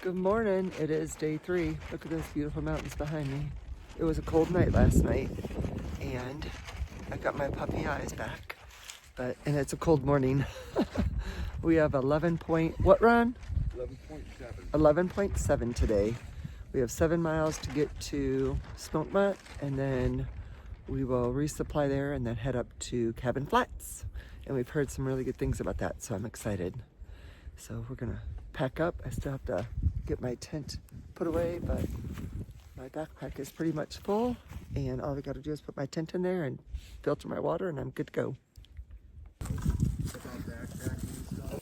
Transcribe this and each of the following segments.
Good morning. It is day 3. Look at those beautiful mountains behind me. It was a cold night last night and I got my puppy eyes back, and it's a cold morning. We have 11 point, what Ron? 11.7. 11.7 today. We have 7 miles to get to Smoky Mountain, and then we will resupply there and then head up to Cabin Flats. And we've heard some really good things about that, so I'm excited. So we're gonna pack up. I still have to get my tent put away, but my backpack is pretty much full, and all I gotta do is put my tent in there and filter my water, and I'm good to go.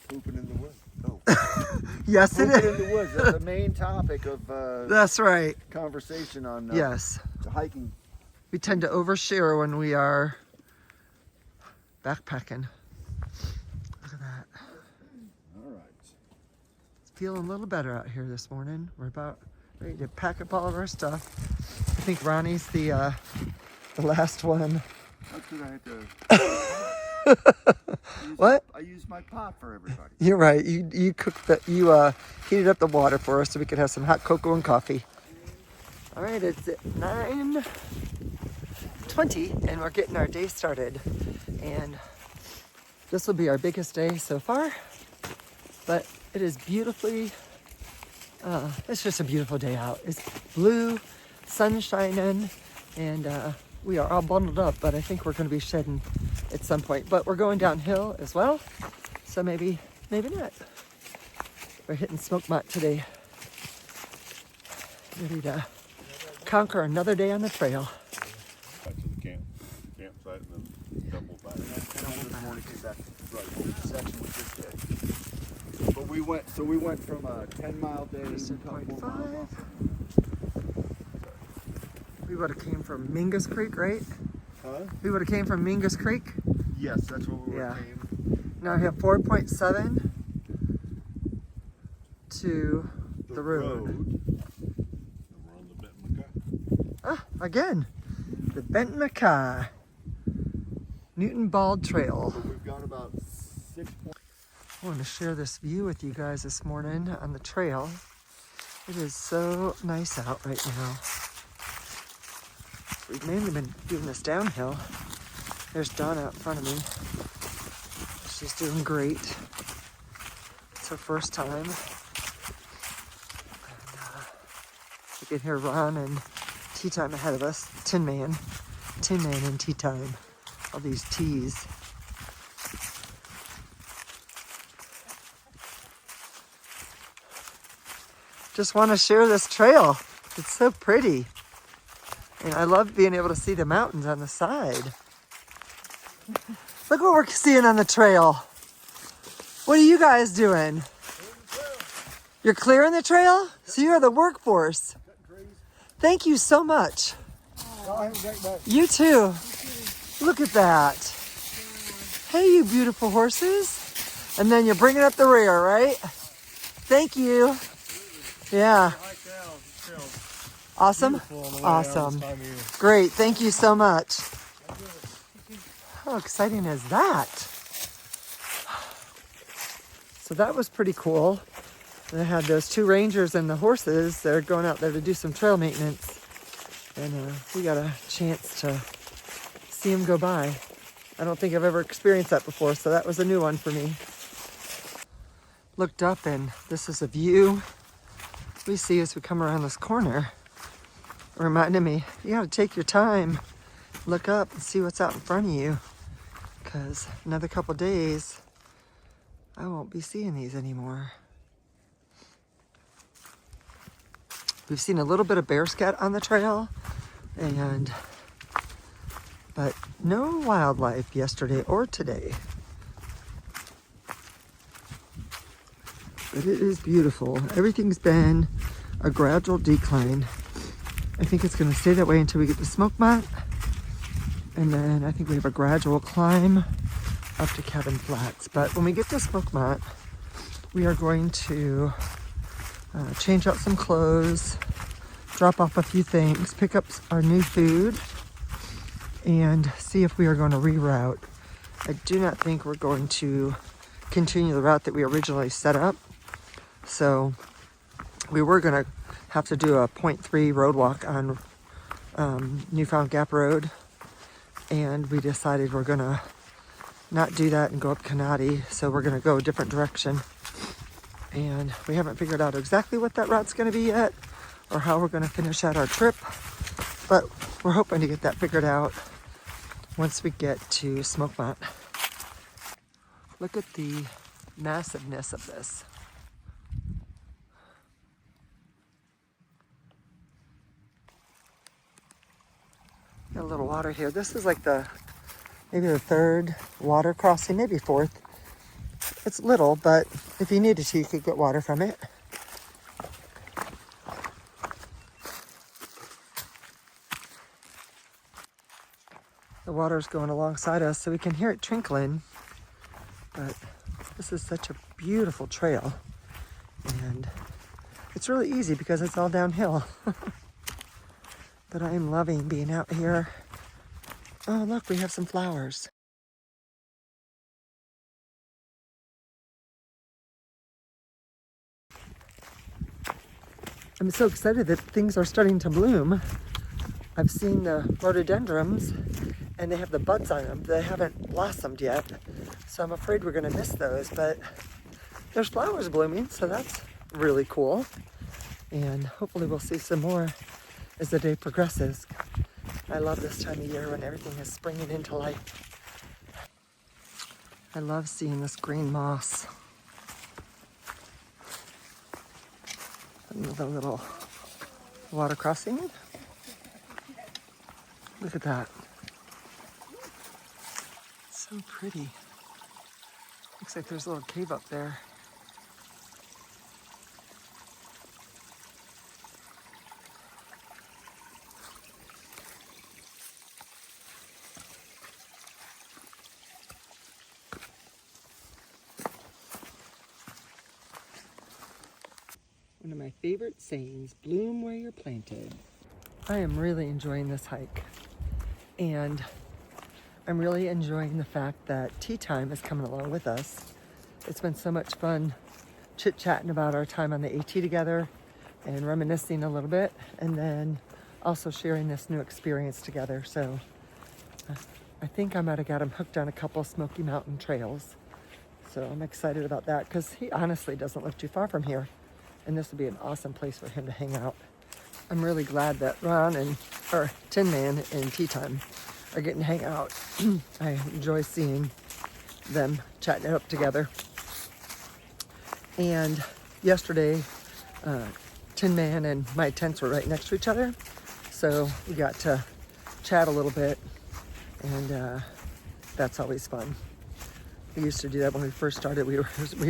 Pooping in the woods. Oh. Yes, it Pooping is. in the woods. That's the main topic of That's right. conversation on Yes. hiking. We tend to overshare when we are backpacking. Look at that. All right. It's feeling a little better out here this morning. We're about ready to pack up all of our stuff. I think Ronnie's the last one. That's because I had to. What? I used my pot for everybody. You're right. You cooked heated up the water for us so we could have some hot cocoa and coffee. All right, it's at 9:20 and we're getting our day started. And this will be our biggest day so far, but it is beautifully, it's just a beautiful day out. It's blue, sun shining, and we are all bundled up, but I think we're going to be shedding at some point. But we're going downhill as well, so maybe not. We're hitting Smoky Mountain today. Ready to conquer another day on the trail. Back to the campsite, and then double back. And this morning came back right over the section we just did. But we went from a 10-mile day to 0.5. We would have came from Mingus Creek, right? Huh? We would have came from Mingus Creek. Yes, that's what we were Yeah. saying. Now we have 4.7 to the road. We're on the Benton McCay. Ah, again, the Benton McCay Newton Bald Trail. So we've got about 6 points. I want to share this view with you guys this morning on the trail. It is so nice out right now. We've mainly been doing this downhill. There's Donna out in front of me. She's doing great. It's her first time. And, you can hear Ron and Tea Time ahead of us. Tin Man and Tea Time. All these teas. Just want to share this trail. It's so pretty. And I love being able to see the mountains on the side. Look what we're seeing on the trail. What are you guys doing? You're clearing the trail? So you're the workforce. Thank you so much. You too. Look at that. Hey, you beautiful horses. And then you're bringing up the rear, right? Thank you. Yeah. Awesome? Awesome. Great. Thank you so much. How exciting is that? So that was pretty cool. They had those 2 rangers and the horses. They're going out there to do some trail maintenance. And we got a chance to see them go by. I don't think I've ever experienced that before, so that was a new one for me. Looked up and this is a view we see as we come around this corner. It reminded me, you gotta take your time, look up and see what's out in front of you, because another couple days I won't be seeing these anymore. We've seen a little bit of bear scat on the trail, but no wildlife yesterday or today. But it is beautiful. Everything's been a gradual decline. I think it's gonna stay that way until we get to Smoky Mountain. And then I think we have a gradual climb up to Cabin Flats. But when we get to Smoky Mountain, we are going to change out some clothes, drop off a few things, pick up our new food, and see if we are going to reroute. I do not think we're going to continue the route that we originally set up. So We were gonna have to do a 0.3 road walk on Newfound Gap Road, and we decided we're gonna not do that and go up Canati, so we're gonna go a different direction. And we haven't figured out exactly what that route's gonna be yet, or how we're gonna finish out our trip, but we're hoping to get that figured out once we get to Smoky Mountain. Look at the massiveness of this. Got a little water here. This is like maybe the third water crossing, maybe fourth. It's little, but if you needed to, you could get water from it. The water's going alongside us, so we can hear it trickling. But this is such a beautiful trail, and it's really easy because it's all downhill. But I am loving being out here. Oh, look, we have some flowers. I'm so excited that things are starting to bloom. I've seen the rhododendrons, and they have the buds on them. They haven't blossomed yet, so I'm afraid we're gonna miss those, but there's flowers blooming, so that's really cool. And hopefully we'll see some more as the day progresses. I love this time of year when everything is springing into life. I love seeing this green moss. Another little water crossing. Look at that. It's so pretty. Looks like there's a little cave up there. One of my favorite sayings, bloom where you're planted. I am really enjoying this hike, and I'm really enjoying the fact that tea time is coming along with us. It's been so much fun chit-chatting about our time on the AT together and reminiscing a little bit, and then also sharing this new experience together. So I think I might have got him hooked on a couple Smoky Mountain trails. So I'm excited about that because he honestly doesn't live too far from here. And this would be an awesome place for him to hang out. I'm really glad that Ron and Tin Man and Tea Time are getting to hang out. I enjoy seeing them chatting it up together. And yesterday, Tin Man and my tents were right next to each other, so we got to chat a little bit, and that's always fun. We used to do that when we first started. We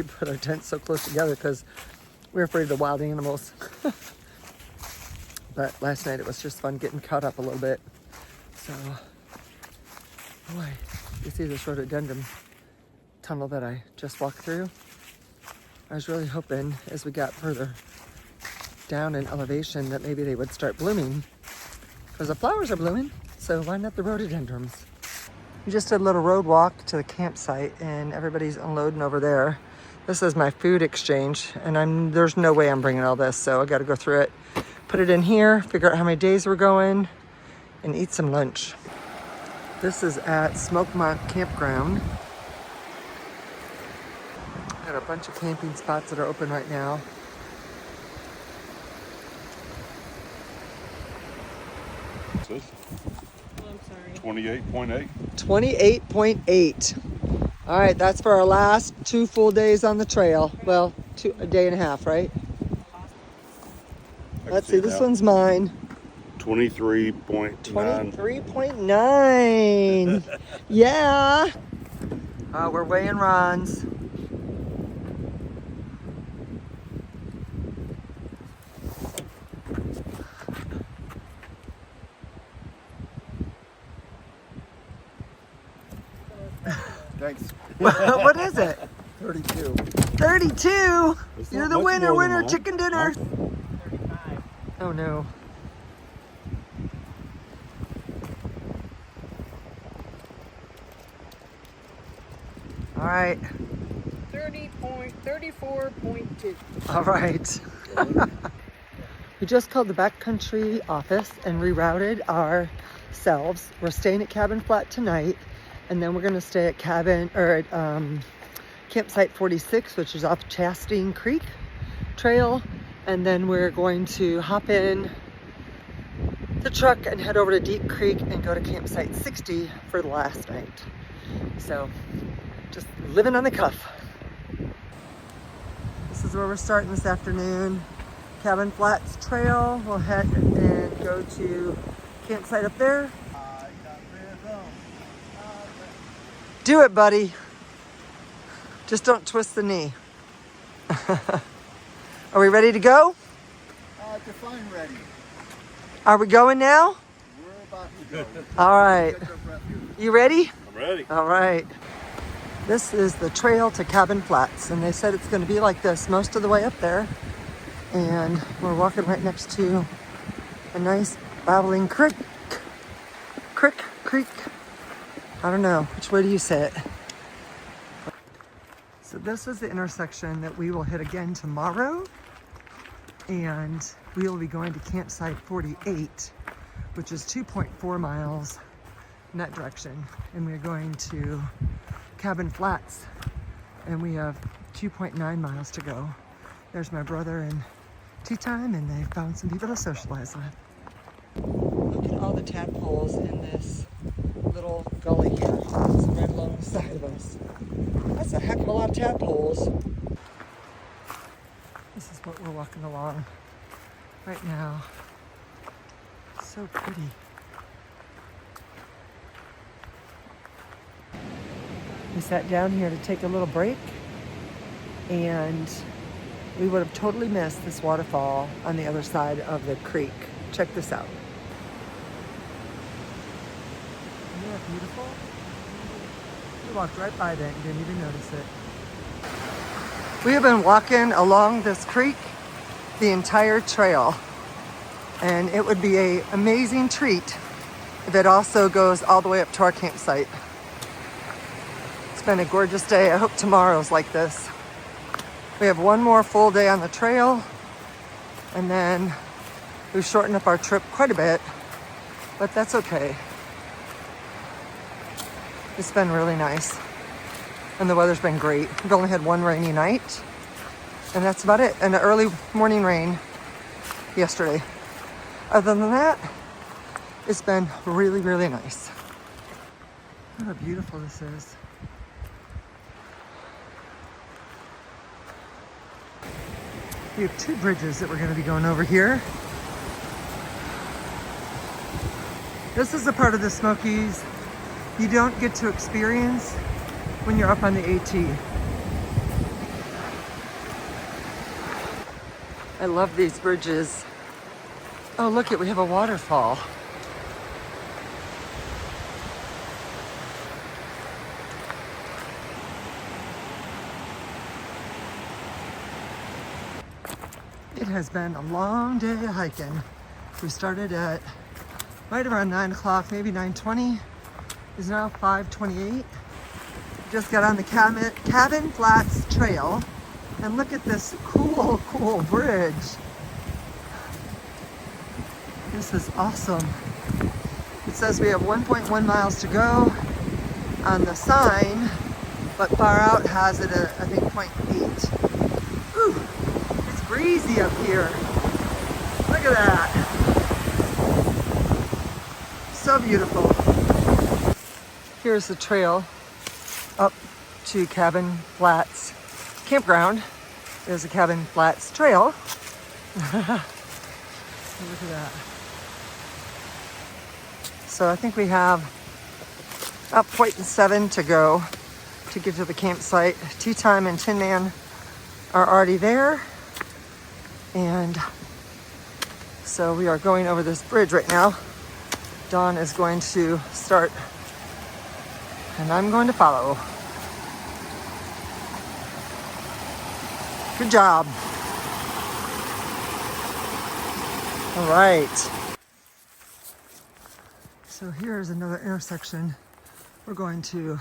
put our tents so close together because we were afraid of the wild animals. But last night it was just fun getting caught up a little bit. So, boy, you see this rhododendron tunnel that I just walked through? I was really hoping as we got further down in elevation that maybe they would start blooming, because the flowers are blooming, so why not the rhododendrons? We just did a little road walk to the campsite, and everybody's unloading over there. This is my food exchange, and there's no way I'm bringing all this, so I got to go through it, put it in here, figure out how many days we're going, and eat some lunch. This is at Smoky Mountain Campground. Got a bunch of camping spots that are open right now. Oh, I'm sorry. 28.8. 28.8. All right, that's for our last 2 full days on the trail. Well, a day and a half, right? Let's see, this one's mine. 23.9. 23.9. Yeah. We're weighing Ron's. Thanks. What is it? 32. 32? It's You're not the much winner, more than mine. chicken dinner. 35. Oh no. All right. 34.2. All right. We just called the backcountry office and rerouted ourselves. We're staying at Cabin Flat tonight, and then we're gonna stay at campsite 46, which is off Chasteen Creek Trail. And then we're going to hop in the truck and head over to Deep Creek and go to campsite 60 for the last night. So just living on the cuff. This is where we're starting this afternoon. Cabin Flats Trail. We'll head and go to campsite up there. Do it, buddy. Just don't twist the knee. Are we ready to go? Define ready. Are we going now? We're about to go. All right. You ready? I'm ready. All right. This is the trail to Cabin Flats, and they said it's going to be like this most of the way up there. And we're walking right next to a nice babbling creek. Creek. I don't know. Which way do you say it? So this is the intersection that we will hit again tomorrow. And we will be going to campsite 48, which is 2.4 miles in that direction. And we're going to Cabin Flats, and we have 2.9 miles to go. There's my brother and tea time, and they found some people to socialize with. Look at all the tadpoles in this little gully here. It's right along the side of us. That's a heck of a lot of tadpoles. This is what we're walking along right now. So pretty. We sat down here to take a little break, and we would have totally missed this waterfall on the other side of the creek. Check this out. Isn't that beautiful? We walked right by that and didn't even notice it. We have been walking along this creek the entire trail, and it would be an amazing treat if it also goes all the way up to our campsite. It's been a gorgeous day. I hope tomorrow's like this. We have one more full day on the trail, and then we've shortened up our trip quite a bit, but that's okay. It's been really nice, and the weather's been great. We've only had one rainy night, and that's about it, and an early morning rain yesterday. Other than that, it's been really, really nice. Look how beautiful this is. We have two bridges that we're going to be going over here. This is a part of the Smokies you don't get to experience when you're up on the AT. I love these bridges. Oh, look it, we have a waterfall. It has been a long day hiking. We started at right around 9 o'clock, maybe 9:20. It's now 5:28. Just got on the Cabin Flats Trail, and look at this cool bridge. This is awesome. It says we have 1.1 miles to go on the sign, but far out has it at, I think, 0.8. Whew, it's breezy up here. Look at that. So beautiful. Here's the trail up to Cabin Flats Campground. There's a Cabin Flats Trail. Look at that. So I think we have about 0.7 to go to get to the campsite. Tea Time and Tin Man are already there. And so we are going over this bridge right now. Dawn is going to start, and I'm going to follow. Good job. All right. So here's another intersection. We're going to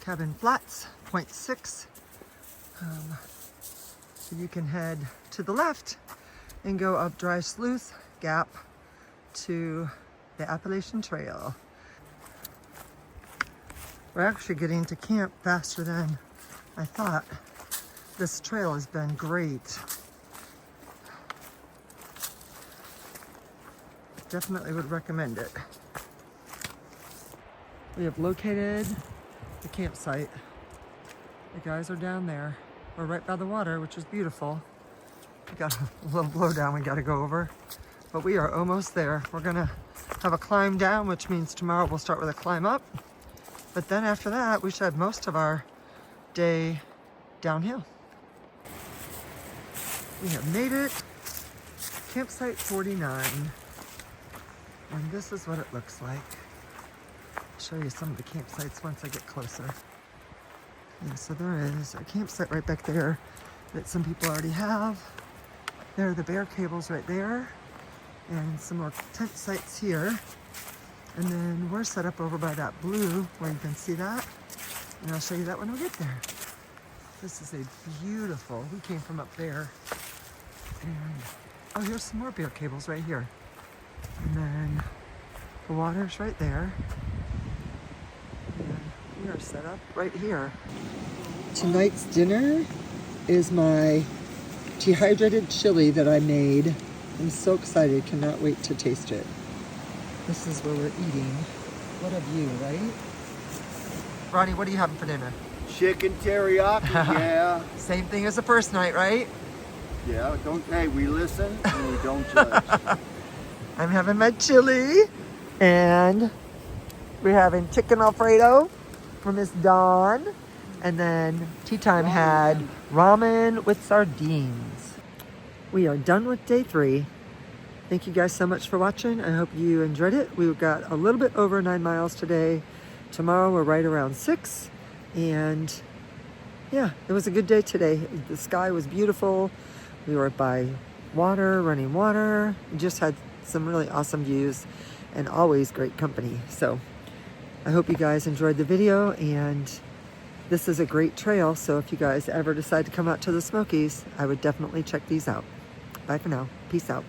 Cabin Flats, 0.6. So you can head to the left and go up Dry Sleuth Gap to the Appalachian Trail. We're actually getting to camp faster than I thought. This trail has been great. Definitely would recommend it. We have located the campsite. The guys are down there. We're right by the water, which is beautiful. We got a little blowdown we gotta go over, but we are almost there. We're gonna have a climb down, which means tomorrow we'll start with a climb up. But then after that, we should have most of our day downhill. We have made it. Campsite 49. And this is what it looks like. I'll show you some of the campsites once I get closer. Yeah, so there is a campsite right back there that some people already have. There are the bear cables right there. And some more tent sites here. And then we're set up over by that blue where you can see that. And I'll show you that when we get there. This is a beautiful, we came from up there. And, oh, here's some more bear cables right here. And then the water's right there. And we are set up right here. Tonight's dinner is my dehydrated chili that I made. I'm so excited, cannot wait to taste it. This is where we're eating. What a view, right? Ronnie, what are you having for dinner? Chicken teriyaki, yeah. Same thing as the first night, right? Yeah, hey, we listen and we don't judge. I'm having my chili, and we're having chicken Alfredo from Miss Dawn. And then tea time had ramen with sardines. We are done with day 3. Thank you guys so much for watching. I hope you enjoyed it. We got a little bit over 9 miles today. Tomorrow we're right around 6. And yeah, it was a good day today. The sky was beautiful. We were by water, running water. We just had some really awesome views and always great company. So I hope you guys enjoyed the video, and this is a great trail. So if you guys ever decide to come out to the Smokies, I would definitely check these out. Bye for now. Peace out.